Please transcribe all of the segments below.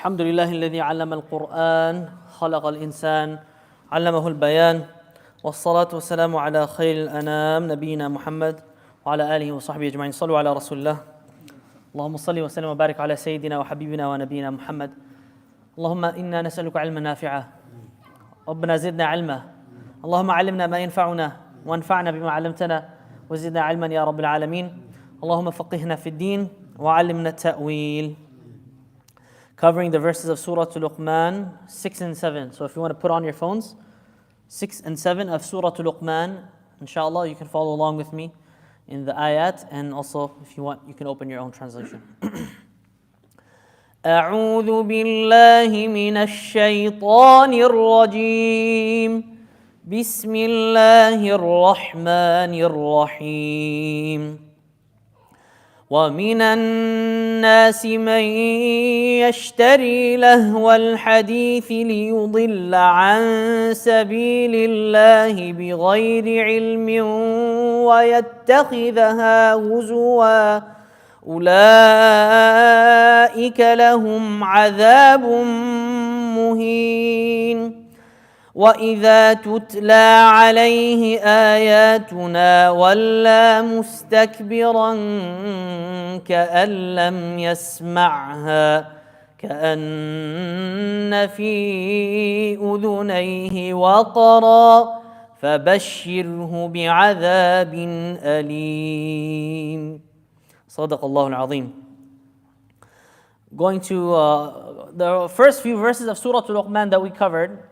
الحمد لله الذي علم القرآن خلق الإنسان علمه البيان والصلاة والسلام على خير الأنام نبينا محمد وعلى آله وصحبه أجمعين. صلوا على رسول الله. اللهم صل وسلم وبارك على سيدنا وحبيبنا ونبينا محمد. اللهم إنا نسألك علما نافعا. ربنا زدنا علما. اللهم علمنا ما ينفعنا وانفعنا بما علمتنا وزدنا علما يا رب العالمين. اللهم فقهنا في الدين وعلمنا التأويل. Covering the verses of Surah Luqman 6 and 7. So if you want to put on your phones, 6 and 7 of Surah Luqman, inshallah you can follow along with me in the ayat, and also if you want you can open your own translation. أعوذ بالله من الشيطان الرجيم. بسم الله الرحمن الرحيم. ومن الناس من يشتري لهو الحديث ليضل عن سبيل الله بغير علم ويتخذها هزوا أولئك لهم عذاب مهين. وإذا تتلى عليه آياتنا ولى مستكبرا كأن لم يسمعها كأن في أذنيه وقرا فبشره بعذاب أليم. صدق الله العظيم. Going to the first few verses of Surah Luqman that we covered,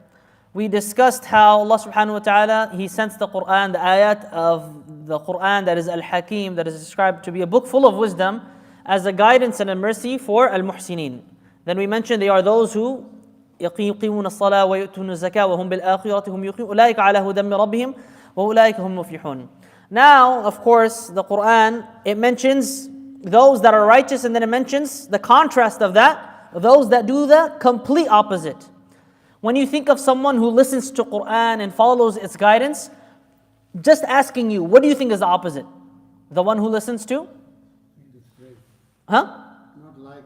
we discussed how Allah subhanahu wa ta'ala, He sends the Quran, the ayat of the Quran that is Al-Hakim, that is described to be a book full of wisdom, as a guidance and a mercy for Al-Muhsinin. Then we mentioned they are those who يقيمون الصلاة ويؤتون الزكاة وهم بالآخرة هم يوقنون أولئك على هدى من ربهم وأولئك هم مفلحون. Now, of course, the Quran, it mentions those that are righteous, and then it mentions the contrast of that, those that do the complete opposite. When you think of someone who listens to Quran and follows its guidance, just asking you, what do you think is the opposite? The one who listens to? Huh? Not like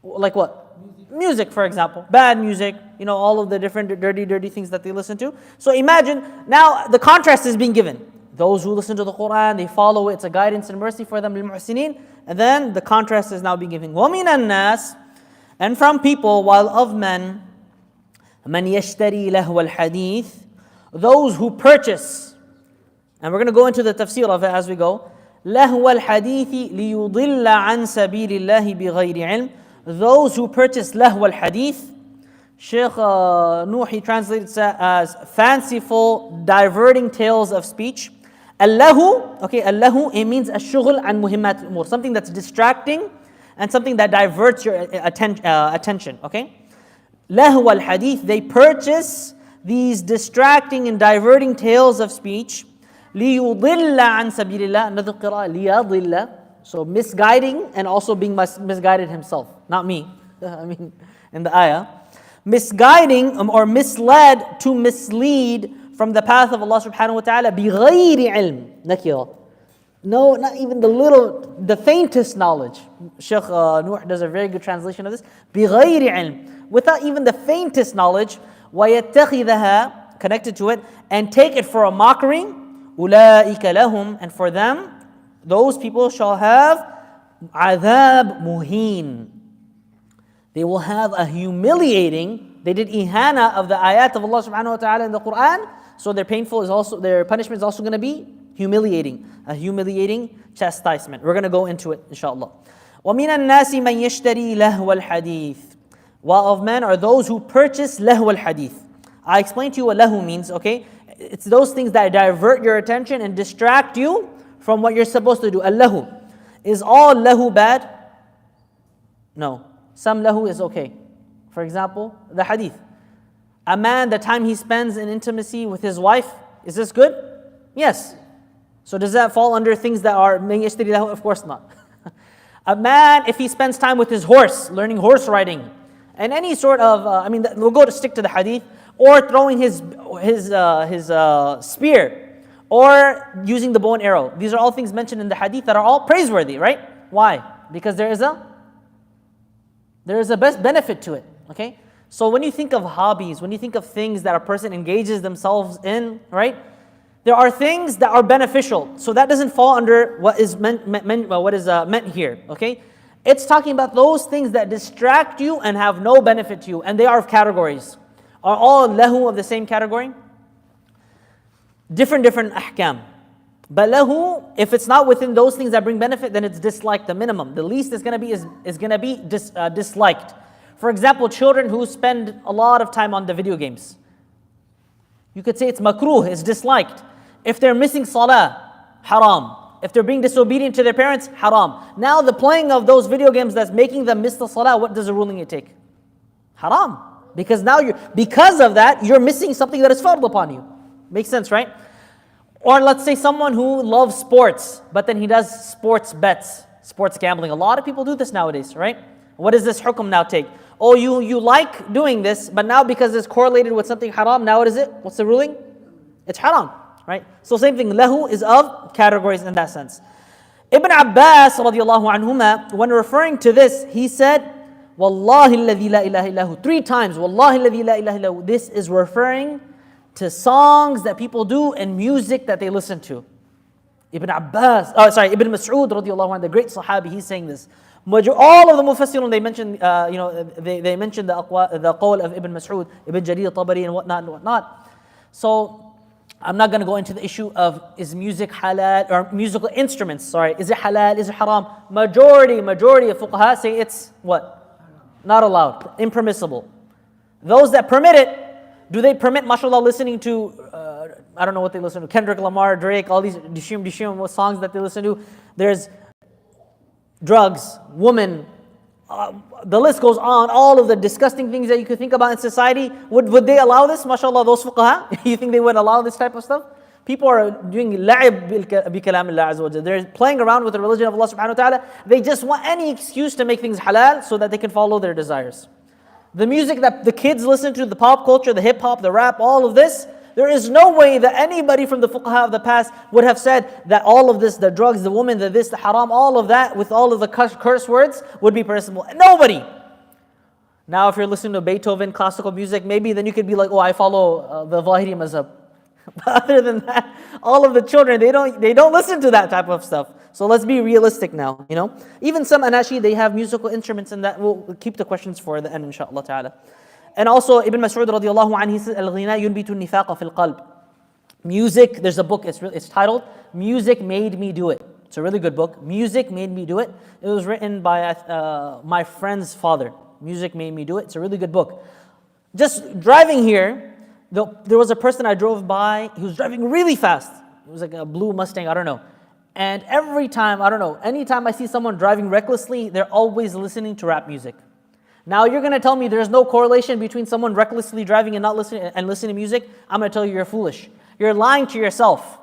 Like what? Music, for example. Bad music, all of the different dirty things that they listen to. So imagine, now the contrast is being given. Those who listen to the Quran, they follow it, it's a guidance and mercy for them, لِلْمُحْسِنِينَ. And then the contrast is now being given. وَمِنَ النَّاسِ, and from people, while of men, مَنْ يَشْتَرِي لَهْوَ الْحَدِيثِ, those who purchase, and we're going to go into the tafsir of it as we go, لَهْوَ الْحَدِيثِ لِيُضِلَّ عَنْ سَبِيلِ اللَّهِ بِغَيْرِ عِلْمٍ, those who purchase لَهْوَ الْحَدِيثِ. Shaykh Nuh, he translates it as fanciful, diverting tales of speech. Allahu, Allahu, it means ash-shughul an muhimmat al-umur, something that's distracting and something that diverts your attention, okay? Lahu al-hadith, they purchase these distracting and diverting tales of speech. لِيُضِلَّ عَنْ سَبِيلِ اللَّهِ, another qira'ah, لِيَضِلَّ, so misguiding and also being misguided himself, not me, in the ayah. Misguiding or misled to mislead from the path of Allah subhanahu wa ta'ala بِغَيْرِ عِلْمٍ, nakira. No, not even the faintest knowledge. Shaykh Nuh does a very good translation of this. بِغَيْرِ عِلْمٍ, without even the faintest knowledge. وَيَتَّخِذَهَا, connected to it, and take it for a mockery. أُولَٰئِكَ لَهُمْ, and for them, those people shall have عَذَابٌ مُهِينٌ. They will have a humiliating, they did ihana of the ayat of Allah subhanahu wa ta'ala in the Quran, so their punishment is also going to be humiliating, a humiliating chastisement. We're going to go into it, inshallah. وَمِنَ النَّاسِ مَنْ يَشْتَرِي لَهْوَ الْحَدِيثِ, while of men are those who purchase لَهْوَ الْحَدِيثِ. I explained to you what lahu means, okay? It's those things that divert your attention and distract you from what you're supposed to do. Al-lahu. Is all lahu bad? No. Some lahu is okay. For example, the hadith. A man, the time he spends in intimacy with his wife, is this good? Yes. So does that fall under things that are man yashtari lahu? Of course not. A man, if he spends time with his horse, learning horse riding, and any sort of, we'll stick to the hadith, or throwing his spear, or using the bow and arrow. These are all things mentioned in the hadith that are all praiseworthy, right? Why? Because there is a There is a best benefit to it, okay? So when you think of hobbies, when you think of things that a person engages themselves in, right? There are things that are beneficial. So that doesn't fall under what is meant here, okay? It's talking about those things that distract you and have no benefit to you, and they are of categories. Are all lahu of the same category? Different ahkam. But lahu, if it's not within those things that bring benefit, then it's disliked, the minimum. The least is going to be disliked. For example, children who spend a lot of time on the video games. You could say it's makruh, it's disliked. If they're missing salah, haram. If they're being disobedient to their parents, haram. Now the playing of those video games that's making them miss the salah, what does the ruling it take? Haram. Because now because of that, you're missing something that is fard upon you. Makes sense, right? Or let's say someone who loves sports, but then he does sports bets, sports gambling. A lot of people do this nowadays, right? What does this hukum now take? Oh, you like doing this, but now because it's correlated with something haram, now what is it? What's the ruling? It's haram, right? So same thing, lahu is of categories in that sense. Ibn Abbas radiallahu anhuma, when referring to this, he said, Wallahi alladhi la ilaha illahu. 3 times, Wallahi alladhi la ilaha illahu. This is referring to songs that people do and music that they listen to. Ibn Mas'ud radiallahu anhu, the great Sahabi, he's saying this. All of the Mufassirun, they mentioned, they mentioned the qawl of Ibn Mas'ud, Ibn Jarir Tabari and whatnot. So, I'm not going to go into the issue of is music halal, or musical instruments, is it halal, is it haram? Majority of fuqaha say it's what? Not allowed, impermissible. Those that permit it, do they permit, mashallah, listening to, I don't know what they listen to, Kendrick Lamar, Drake, all these dishim songs that they listen to. There's drugs, women, the list goes on, all of the disgusting things that you could think about in society. Would they allow this, mashallah, those fuqaha? You think they would allow this type of stuff? People are doing la'ib bi kalam Allah azza wa jalla. They're playing around with the religion of Allah subhanahu wa ta'ala. They just want any excuse to make things halal so that they can follow their desires. The music that the kids listen to, the pop culture, the hip hop, the rap, all of this, there is no way that anybody from the fuqaha of the past would have said that all of this, the drugs, the woman, the this, the haram, all of that, with all of the curse words, would be permissible. Nobody. Now if you're listening to Beethoven, classical music, maybe then you could be like, oh, I follow the Zahiri mazhab. But other than that, all of the children, they don't listen to that type of stuff. So let's be realistic now, Even some anashi, they have musical instruments, and that we'll keep the questions for the end, inshallah ta'ala. And also Ibn Mas'ud radiallahu anhu, he says, Al-ghina yunbitu nifaqa fil qalb. Music, there's a book, it's titled, Music Made Me Do It. It's a really good book. Music Made Me Do It. It was written by my friend's father. Music Made Me Do It. It's a really good book. Just driving here, there was a person I drove by, he was driving really fast. It was like a blue Mustang, I don't know. And every time, anytime I see someone driving recklessly, they're always listening to rap music. Now you're going to tell me there's no correlation between someone recklessly driving and not listening to music. I'm going to tell you you're foolish. You're lying to yourself.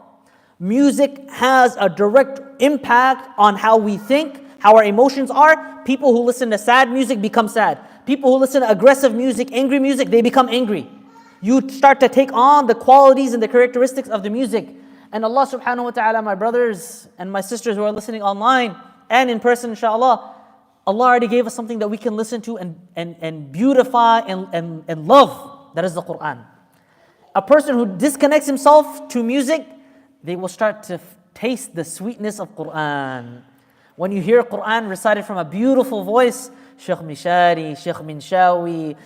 Music has a direct impact on how we think, how our emotions are. People who listen to sad music become sad. People who listen to aggressive music, angry music, they become angry. You start to take on the qualities and the characteristics of the music. And Allah subhanahu wa ta'ala, my brothers and my sisters who are listening online and in person, inshallah, Allah already gave us something that we can listen to and beautify and love. That is the Quran. A person who disconnects himself to music, they will start to taste the sweetness of Quran. When you hear Quran recited from a beautiful voice, Shaykh Mishari, Shaykh Minshawi,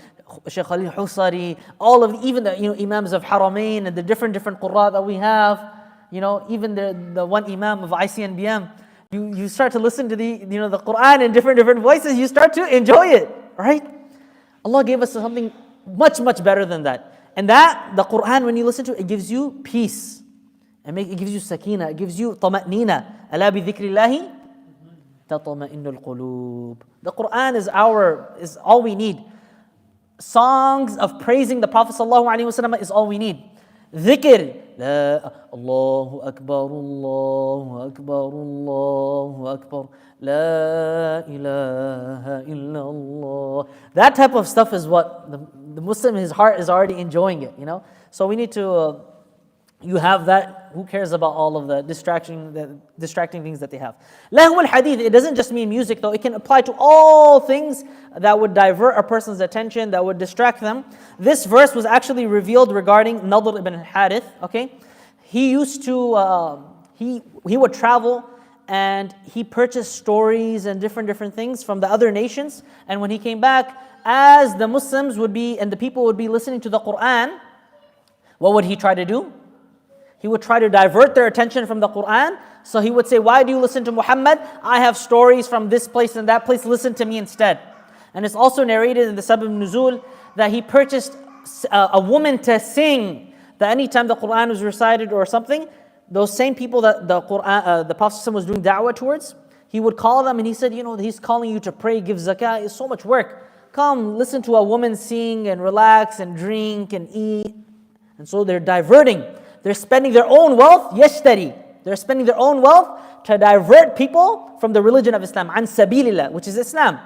Shaykh Ali Husari, all of even the Imams of Haramain and the different qurra that we have, even the one Imam of ICNBM, you start to listen to the Quran in different voices, you start to enjoy it, right? Allah gave us something much better than that. And that, the Quran, when you listen to it, it gives you peace. It gives you sakina, it gives you tama'nina. Ala bi dhikrillahi tatma'innul qulub. The Quran is all we need. Songs of praising the Prophet ﷺ is all we need. Dhikr, Allahu Akbar, Allahu Akbar, Allahu Akbar, La ilaha illallah. That type of stuff is what the Muslim, his heart is already enjoying it, So we need to, you have that, who cares about all of the distracting things that they have. Lahu al-hadith, it doesn't just mean music though, it can apply to all things that would divert a person's attention, that would distract them. This verse was actually revealed regarding Nadr ibn Harith, okay? He used to, he would travel and he purchased stories and different things from the other nations. And when he came back, as the Muslims would be, and the people would be listening to the Quran, what would he try to do? He would try to divert their attention from the Quran. So he would say, why do you listen to Muhammad? I have stories from this place and that place, listen to me instead. And it's also narrated in the Sabab Nuzul that he purchased a woman to sing, that anytime the Quran was recited or something, those same people that the Prophet was doing da'wah towards, he would call them and he said, he's calling you to pray, give zakah, it's so much work. Come, listen to a woman sing and relax and drink and eat. And so they're diverting. They're spending their own wealth, yashtari. They're spending their own wealth to divert people from the religion of Islam, an sabilillah, which is Islam.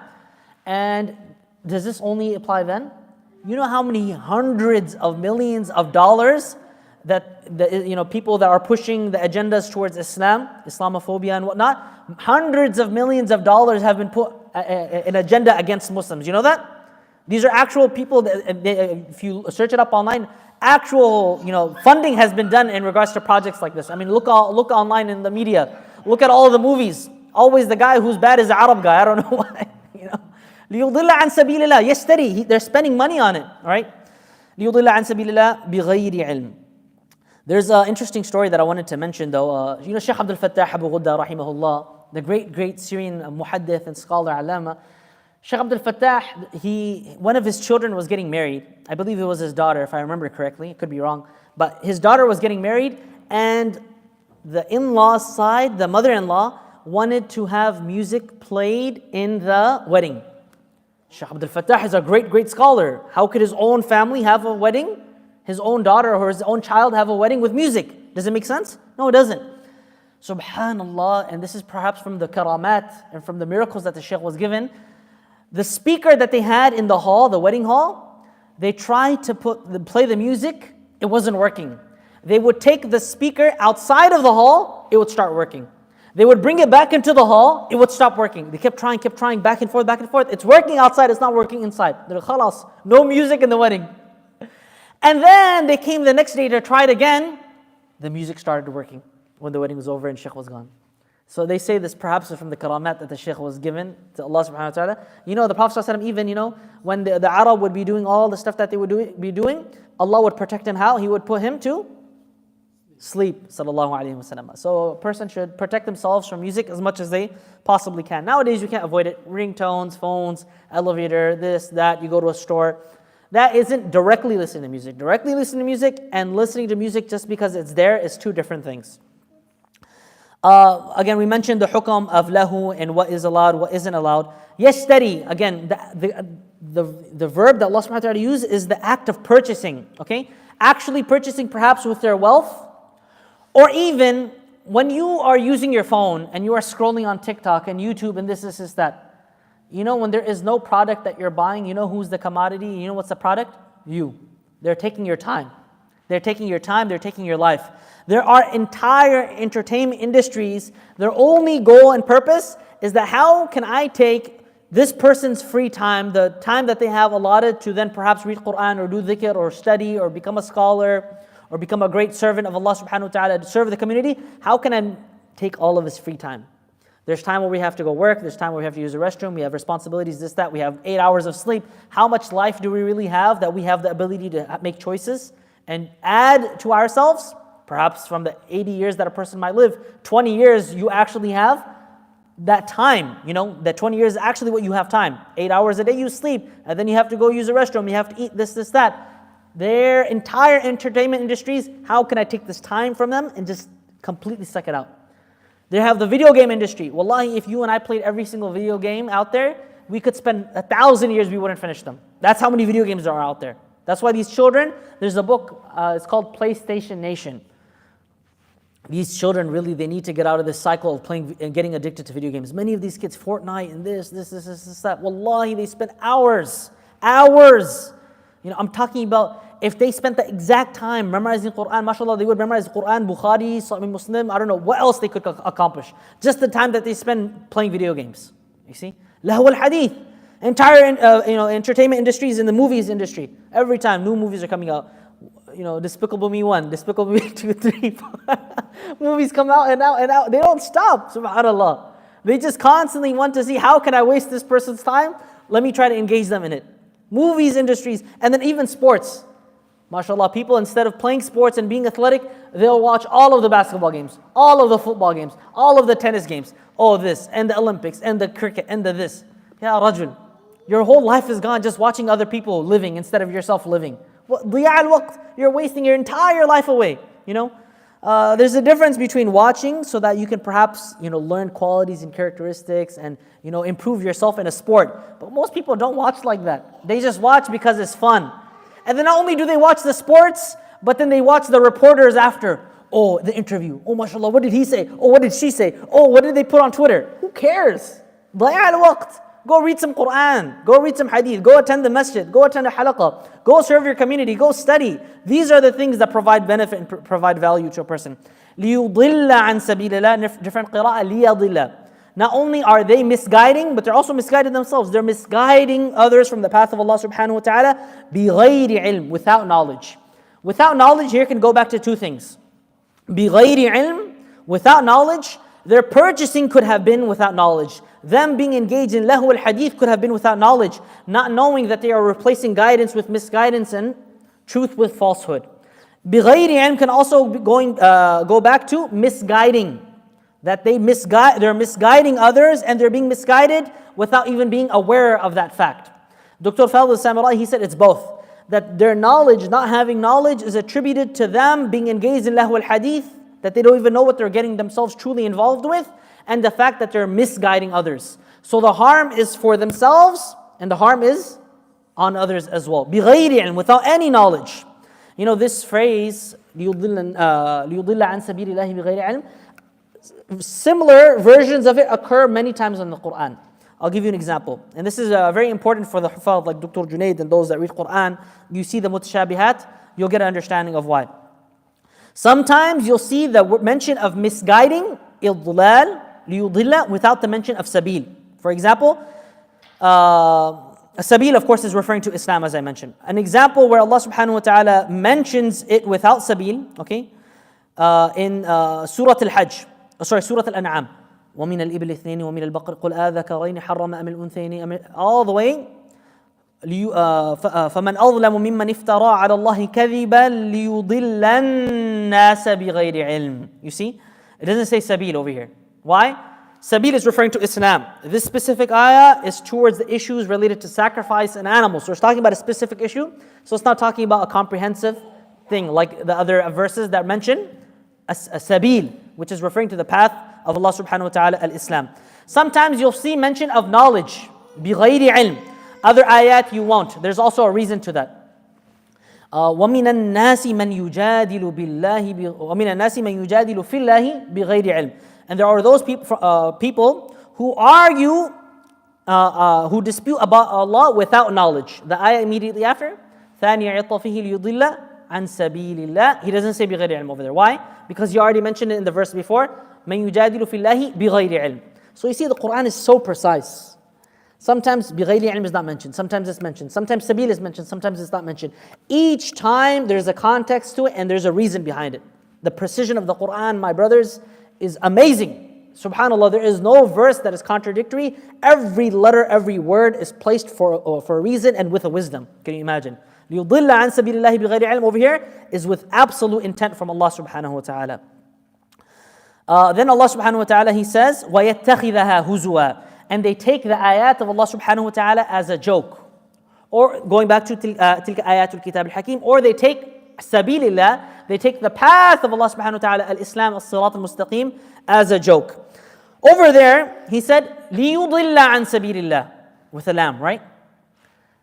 And does this only apply then? You know how many hundreds of millions of dollars that people that are pushing the agendas towards Islam, Islamophobia and whatnot, hundreds of millions of dollars have been put an agenda against Muslims. You know that? These are actual people that, if you search it up online, actual funding has been done in regards to projects like this. I mean, look online in the media. Look at all the movies. Always the guy who's bad is the Arab guy. I don't know why. لِيُضِلَّ عَنْ سَبِيلِ اللَّهِ يَشْتَرِي. They're spending money on it. All right? لِيُضِلَّ عَنْ سَبِيلِ اللَّهِ بِغَيْرِ عِلْمٍ. There's an interesting story that I wanted to mention though. Shaykh Abdul Fattah Abu Ghudda rahimahullah, the great Syrian muhaddith and scholar, alama. Shaykh Abdul Fattah, one of his children was getting married. I believe it was his daughter, if I remember correctly. It could be wrong. But his daughter was getting married, and the in-laws side, the mother-in-law, wanted to have music played in the wedding. Shaykh Abdul Fattah is a great scholar. How could his own family have a wedding? His own daughter or his own child have a wedding with music? Does it make sense? No, it doesn't. Subhanallah, and this is perhaps from the karamat and from the miracles that the Shaykh was given. The speaker that they had in the hall, the wedding hall, they tried to play the music, it wasn't working. They would take the speaker outside of the hall, it would start working. They would bring it back into the hall, it would stop working. They kept trying, back and forth. It's working outside, it's not working inside. They're khalas, no music in the wedding. And then they came the next day to try it again. The music started working when the wedding was over and Shaykh was gone. So they say this perhaps from the karamat that the Shaykh was given to Allah subhanahu wa ta'ala. The Prophet ﷺ even, when the Arab would be doing all the stuff that they would be doing, Allah would protect him how? He would put him to sleep, sallallahu alayhi wa sallam. So a person should protect themselves from music as much as they possibly can. Nowadays you can't avoid it. Ringtones, phones, elevator, this, that, you go to a store. That isn't directly listening to music. Directly listening to music and listening to music just because it's there is two different things. Again, we mentioned the hukam of lahu and what is allowed, what isn't allowed. Yashtari, again, the verb that Allah subhanahu wa ta'ala used is the act of purchasing, okay? Actually purchasing perhaps with their wealth, or even when you are using your phone and you are scrolling on TikTok and YouTube and this, that. When there is no product that you're buying, who's the commodity, what's the product? You. They're taking your time. They're taking your time, they're taking your life. There are entire entertainment industries, their only goal and purpose is that how can I take this person's free time, the time that they have allotted to then perhaps read Quran or do dhikr or study or become a scholar or become a great servant of Allah subhanahu wa ta'ala to serve the community, how can I take all of his free time? There's time where we have to go work, there's time where we have to use the restroom, we have responsibilities, this, that, we have 8 hours of sleep. How much life do we really have that we have the ability to make choices and add to ourselves? Perhaps from the 80 years that a person might live, 20 years you actually have that time. That 20 years is actually what you have time. 8 hours a day you sleep, and then you have to go use the restroom, you have to eat this, that. Their entire entertainment industries, how can I take this time from them and just completely suck it out? They have the video game industry. Wallahi, if you and I played every single video game out there, we could spend 1,000 years, we wouldn't finish them. That's how many video games there are out there. That's why these children, there's a book, it's called PlayStation Nation. These children really, they need to get out of this cycle of playing and getting addicted to video games. Many of these kids, Fortnite and this, that. Wallahi, they spend hours. I'm talking about if they spent the exact time memorizing Quran, mashallah, they would memorize Quran, Bukhari, Sahih Muslim, I don't know what else they could accomplish. Just the time that they spend playing video games. You see? Lahu al-hadith. Entire entertainment industry is in the movies industry. Every time new movies are coming out, Despicable Me 1, Despicable Me 2, 3, 4. Movies come out and out and out. They don't stop, subhanAllah. They just constantly want to see, how can I waste this person's time? Let me try to engage them in it. Movies, industries, and then even sports. MashaAllah, people, instead of playing sports and being athletic, they'll watch all of the basketball games, all of the football games, all of the tennis games, all this, and the Olympics, and the cricket, and the this. Ya Rajul, your whole life is gone just watching other people living instead of yourself living. You're wasting your entire life away. There's a difference between watching so that you can perhaps learn qualities and characteristics and improve yourself in a sport. But most people don't watch like that. They just watch because it's fun. And then not only do they watch the sports, but then they watch the reporters after. Oh, the interview. Oh, mashallah, what did he say? Oh, what did she say? Oh, what did they put on Twitter? Who cares? ضياع الوقت. Go read some Quran. Go read some hadith. Go attend the masjid. Go attend a halaqah. Go serve your community. Go study. These are the things that provide benefit and provide value to a person. لِيُضِلَّ عَنْ سَبِيلِ اللَّهِ. Different qira'ah. لِيَضِلَّ. Not only are they misguiding, but they're also misguided themselves. They're misguiding others from the path of Allah subhanahu wa ta'ala بِغَيْرِ عِلْم. Without knowledge. Without knowledge here can go back to two things. بِغَيْرِ عِلْم. Without knowledge. Their purchasing could have been without knowledge. Them being engaged in lahu al-hadith could have been without knowledge, not knowing that they are replacing guidance with misguidance and truth with falsehood. بِغَيْرِ عِلْم can also be go back to misguiding. That they're misguiding others and they're being misguided without even being aware of that fact. Dr. Fadl al-Samurai, he said it's both. That their knowledge, not having knowledge, is attributed to them being engaged in lahu al-hadith, that they don't even know what they're getting themselves truly involved with, and the fact that they're misguiding others. So the harm is for themselves, and the harm is on others as well. بِغَيْرِ عِلْم, without any knowledge. This phrase, لِيُضِلَّ عَنْ سَبِيلِ اللَّهِ بِغَيْرِ عِلْم, similar versions of it occur many times in the Quran. I'll give you an example. And this is very important for the Hufaz like Dr. Junaid and those that read Quran. You see the mutashabihat, you'll get an understanding of why. Sometimes you'll see the mention of misguiding, إِضْلَال, لِيُضِلَّ, without the mention of sabil. For example, sabil of course is referring to Islam as I mentioned. An example where Allah subhanahu wa ta'ala mentions it without sabil, okay, in Surah Al-Hajj, Surah Al-An'am. وَمِنَ الْإِبْلِ اثْنَيْنِ وَمِنَ الْبَقْرِ قُلْ آذَكَرَيْنِ حَرَّمَ أَمِ الْأُنْثَيْنِ all the way فَمَنْ أَظْلَمُ مِمَّنِ افْتَرَى عَلَى اللَّهِ كَذِبًا لِيُضِلَّ النَّاسَ بِغَيْرِ عِلْمٍ. You see, it doesn't say sabil over here. Why? Sabil is referring to Islam. This specific ayah is towards the issues related to sacrifice and animals. So it's talking about a specific issue. So it's not talking about a comprehensive thing like the other verses that mention a sabil, which is referring to the path of Allah subhanahu wa ta'ala, al-Islam. Sometimes you'll see mention of knowledge, بِغَيْرِ عِلْم. Other ayat you won't. There's also a reason to that. وَمِنَ النَّاسِ مَنْ يُجَادِلُ فِي اللَّهِ بِغَيْرِ عِلْم. And there are those people who argue, who dispute about Allah without knowledge. The ayah immediately after, ثَانِيَ عِطَّفِهِ لِيُضِلَّ عَنْ سَبِيلِ اللَّهِ. He doesn't say بِغَيْرِ عِلْم over there. Why? Because he already mentioned it in the verse before, مَنْ يُجَادِلُ فِي اللَّهِ بِغَيْرِ عِلْم. So you see the Quran is so precise. Sometimes بِغَيْرِ عِلْم is not mentioned, sometimes it's mentioned, sometimes sabil is mentioned, sometimes it's not mentioned. Each time there's a context to it and there's a reason behind it. The precision of the Quran, my brothers, is amazing. SubhanAllah, there is no verse that is contradictory. Every letter, every word is placed for a reason and with a wisdom. Can you imagine? لِيُضِلَّ عَنْ سَبِيلِ اللَّهِ بِغَيْرِ عِلْم over here is with absolute intent from Allah subhanahu wa ta'ala. Then Allah subhanahu wa ta'ala, He says, وَيَتَّخِذَهَا هُزُوًا. And they take the ayat of Allah subhanahu wa ta'ala as a joke. Or going back to تِلْكَ آيَاتُ الْكِتَابِ الْحَكِيمِ. Or they take sabilillah, they take the path of Allah subhanahu wa ta'ala, al-Islam, as-sirat al-mustaqim, as a joke. Over there, He said, لِيُضِلَّ عَنْ سَبِيلِ اللَّهِ, with a lam, right?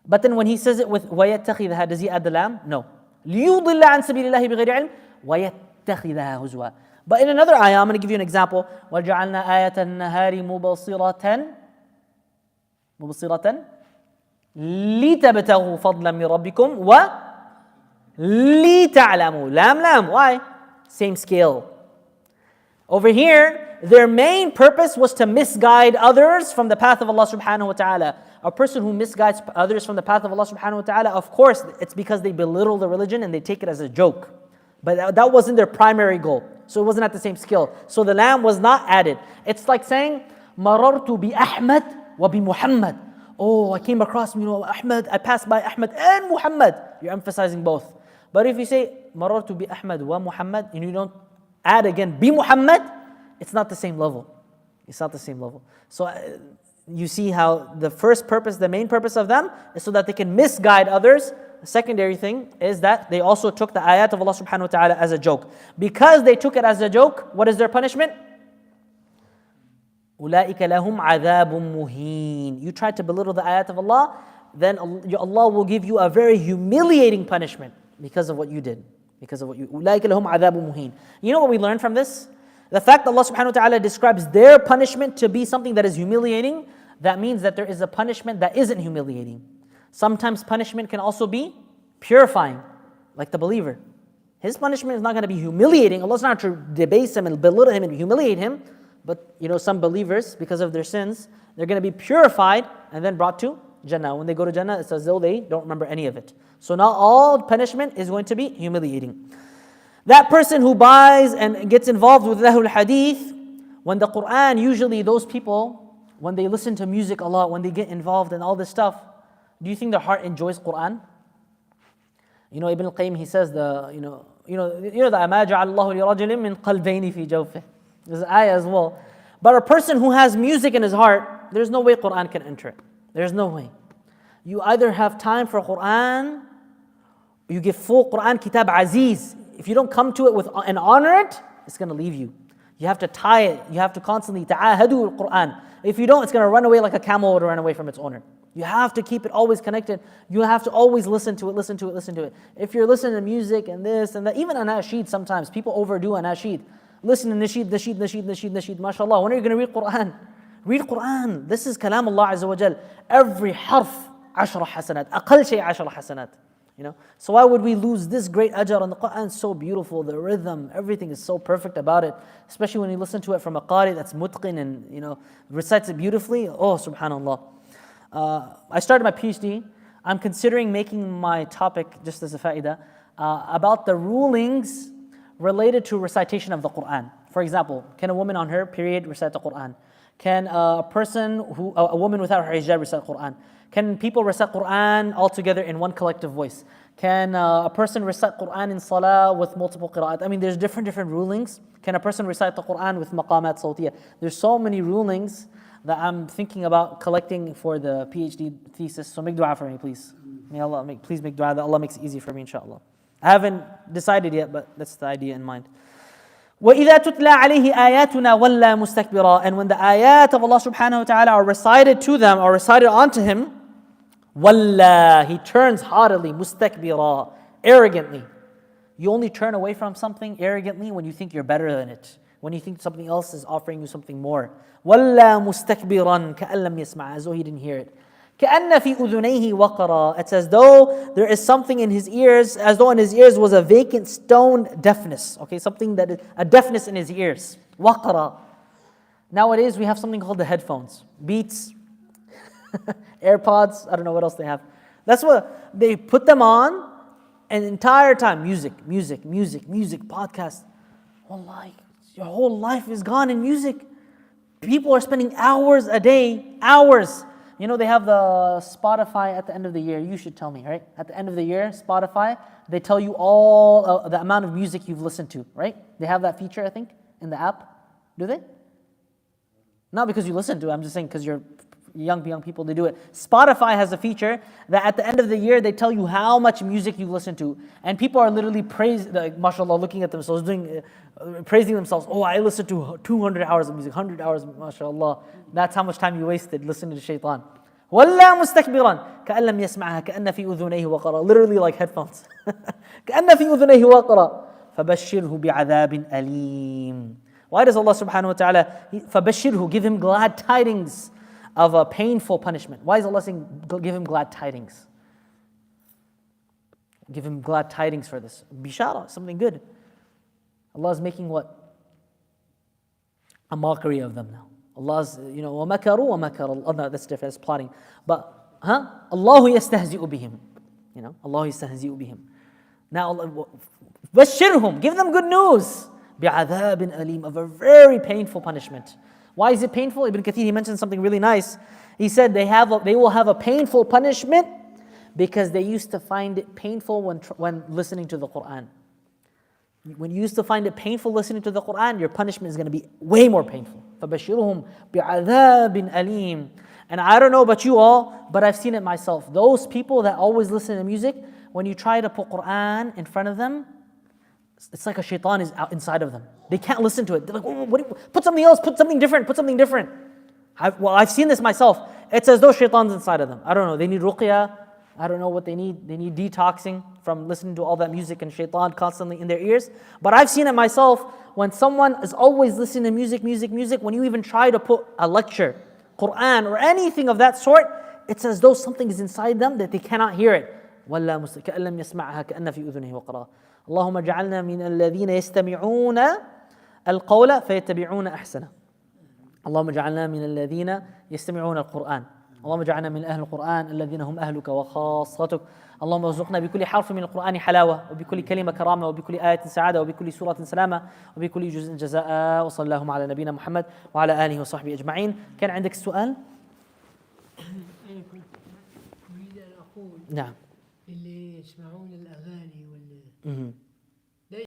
But then when He says it with وَيَتَّخِذَهَا, does He add the lam? No. لِيُضِلَّ عَنْ سَبِيلِ اللَّهِ بِغَيْرِ عِلْمٍ وَيَتَّخِذَهَا هُزُوًا. But in another ayah, I'm going to give you an example. وَجَعَلْنَا آيَةَ النَّهَارِ مُبَصِّرَةً لِتَبْتَغُوا فَضْلًا مِّن رَبِّكُمْ وَلِتَعْلَمُوا. Lam. Why? Same scale. Over here, their main purpose was to misguide others from the path of Allah subhanahu wa ta'ala. A person who misguides others from the path of Allah subhanahu wa ta'ala, of course, it's because they belittle the religion and they take it as a joke. But that wasn't their primary goal. So it wasn't at the same scale. So the lam was not added. It's like saying, marartu bi Ahmad wa bi Muhammad. Oh, I came across, Ahmad, I passed by Ahmad and Muhammad. You're emphasizing both. But if you say, marartu bi Ahmad wa Muhammad, and you don't add again, bi Muhammad, it's not the same level. It's not the same level. So you see how the first purpose, the main purpose of them is so that they can misguide others. The secondary thing is that they also took the ayat of Allah subhanahu wa ta'ala as a joke. Because they took it as a joke, what is their punishment? أُولَٰئِكَ لَهُمْ عَذَابٌ مُهِينٌ. You try to belittle the ayat of Allah, then Allah will give you a very humiliating punishment because of what you did. Because of what you, أُولَٰئِكَ لَهُمْ عَذَابٌ مُهِينٌ. You know what we learn from this? The fact that Allah subhanahu wa ta'ala describes their punishment to be something that is humiliating, that means that there is a punishment that isn't humiliating. Sometimes punishment can also be purifying, like the believer. His punishment is not going to be humiliating. Allah's not to debase him and belittle him and humiliate him. But some believers, because of their sins, they're going to be purified and then brought to Jannah. When they go to Jannah, it's as though they don't remember any of it. So not all punishment is going to be humiliating. That person who buys and gets involved with Ahlul Hadith, when the Quran, usually those people, when they listen to music a lot, when they get involved in all this stuff, do you think their heart enjoys Quran? Ibn al-Qayyim, he says the أَمَا جَعَلَ اللَّهُ لِرَجُلٍ مِّن قَلْبَيْنِ فِي جَوْفِهِ. There's an ayah as well. But a person who has music in his heart, there's no way Quran can enter it. There's no way. You either have time for Quran, you give full Quran, kitab aziz. If you don't come to it and honor it, it's going to leave you. You have to tie it. You have to constantly ta'ahadu al-Quran. If you don't, it's going to run away like a camel would run away from its owner. You have to keep it always connected. You have to always listen to it. If you're listening to music and this and that, even anashid sometimes, people overdo anashid. Listen to nasheed, mashallah. When are you going to read Quran? Read Quran. This is kalam Allah Azza wa Jal. Every harf, 10 hasanat. Aqal shay 10 hasanat. So why would we lose this great ajr on the Quran? So beautiful, the rhythm, everything is so perfect about it. Especially when you listen to it from a qari that's mutqin and recites it beautifully. Oh, subhanallah. I started my PhD. I'm considering making my topic, just as a fa'idah, about the rulings related to recitation of the Quran. For example, can a woman on her period recite the Quran? Can a woman without her hijab recite Quran? Can people recite Quran all together in one collective voice? Can a person recite Quran in salah with multiple qira'at? I mean, there's different rulings. Can a person recite the Quran with maqamat sawtiyah? There's so many rulings that I'm thinking about collecting for the PhD thesis. So make dua for me, please. May Allah please make dua that Allah makes it easy for me, inshallah. I haven't decided yet, but that's the idea in mind. وَإِذَا تُتْلَى عَلَيْهِ آيَاتُنَا وَلَّى مُسْتَكْبِرًا. And when the ayat of Allah subhanahu wa ta'ala are recited to them, or recited onto him, وَلَّى, he turns haughtily, مُسْتَكْبِرًا, arrogantly. You only turn away from something arrogantly when you think you're better than it. When you think something else is offering you something more. وَلَّى مُسْتَكْبِرًا كَأَن لَمْ يَسْمَعْ, as though he didn't hear it. كَأَنَّ فِي أُذُنَيْهِ وَقْرًا. It's as though there is something in his ears, as though in his ears was a vacant stone deafness. Okay, something that is a deafness in his ears. وَقْرًا. Nowadays we have something called the headphones. Beats, AirPods, I don't know what else they have. That's what they put them on, and the entire time, music, podcast. Wallahi, your whole life is gone in music. People are spending hours a day, hours. They have the Spotify at the end of the year. You should tell me, right? At the end of the year, Spotify, they tell you all the amount of music you've listened to, right? They have that feature, I think, in the app. Do they? Not because you listen to it. I'm just saying because you're young people, they do it. Spotify has a feature that at the end of the year, they tell you how much music you've listened to. And people are literally mashallah, looking at themselves, praising themselves. Oh, I listened to 200 hours of music, 100 hours, mashallah. That's how much time you wasted listening to shaitan. وَلَّى مُسْتَكْبِرًا كَأَن لَمْ يَسْمَعْهَا كَأَنَّ فِي أُذُنَيْهِ وَقْرًا. Literally like headphones. كَأَنَّ فِي أُذُنَيْهِ وَقْرًا فَبَشِّرْهُ بِعَذَابٍ أَلِيمٍ. Why does Allah subhanahu wa ta'ala, فَبَشِّرْهُ, give him glad tidings of a painful punishment? Why is Allah saying, give him glad tidings? Give him glad tidings for this. Bishara, something good. Allah is making what? a mockery of them now. Allah's, وَمَكَرُوا وَمَكَرَ. Oh no, that's different, it's plotting. But, اللَّهُ يَسْتَهْزِئُ بِهِمْ. Allah يَسْتَهْزِئُ بِهِمْ. Now, بَشِّرْهُم, give them good news. بِعَذَابٍ أَلِيمٍ, of a very painful punishment. Why is it painful? Ibn Kathir, he mentioned something really nice. He said they will have a painful punishment because they used to find it painful when listening to the Quran. When you used to find it painful listening to the Quran, your punishment is going to be way more painful. فَبَشِّرْهُم بِعَذَابٍ أَلِيمٍ. And I don't know about you all, but I've seen it myself. Those people that always listen to music, when you try to put Quran in front of them, it's like a shaitan is out inside of them. They can't listen to it. They're like, put something else, put something different, put something different. I've seen this myself. It's as though shaitan's inside of them. I don't know, they need ruqyah. I don't know what they need. They need detoxing from listening to all that music and shaitan constantly in their ears. But I've seen it myself when someone is always listening to music, when you even try to put a lecture, Quran or anything of that sort, it's as though something is inside them that they cannot hear it. وَلَّا كَأَن لَّمْ يَسْمَعْهَا كَأَنَّ فِي أُذُنِهِ وَقْرًا. اللهم اجعلنا من الذين يستمعون القول فيتبعون أحسنه. اللهم اجعلنا من الذين يستمعون القرآن. اللهم اجعلنا من أهل القرآن الذين هم أهلك وخاصتك. اللهم ارزقنا بكل حرف من القرآن حلاوة وبكل كلمة كرامة وبكل آية سعادة وبكل سورة سلامة وبكل جزء جزاء. وصلى اللهم على نبينا محمد وعلى آله وصحبه أجمعين. كان عندك سؤال؟ أنا كنت أريد أن أقول نعم. اللي يسمعون الأغاني